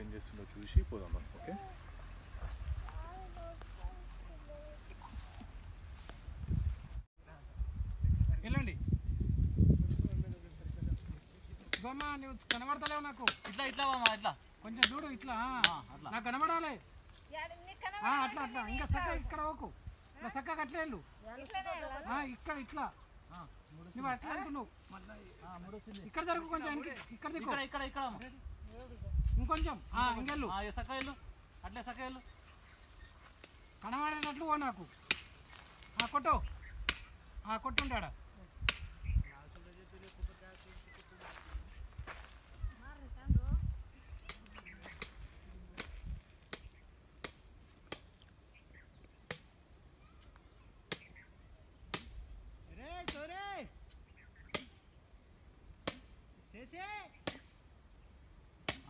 ఏం చేస్తుందో చూసి పోదాం మనం. ఓకే, వెళ్ళండి. బామ్మ నువ్వు కనబడతలేవు నాకు. ఇట్లా ఇట్లా బామ్మ ఇట్లా కొంచెం చూడు ఇట్లా నాకు కనబడాలి. అట్లా అట్లా ఇంకా చక్కగా ఇక్కడ ఓకు ఇలా చక్కగా అట్లా వెళ్ళు. ఇక్కడ ఇట్లా నువ్వు అట్లా అనుకున్నావు. ఇక్కడ జరుగు కొంచెం ఇక్కడ దిక్కు ఇక్కడ ఇక్కడ ఇంకొంచెం ఇంకెళ్ళు చక్క వెళ్ళు అట్లే చక్క వెళ్ళు కనబడేటట్లు ఓ నాకు కొట్టు కొట్టుంటాడా.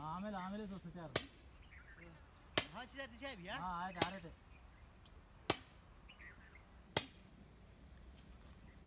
आमेले आमेले दोस्त यार हाँ चीज़ आती है भैया हाँ आए आ रहे थे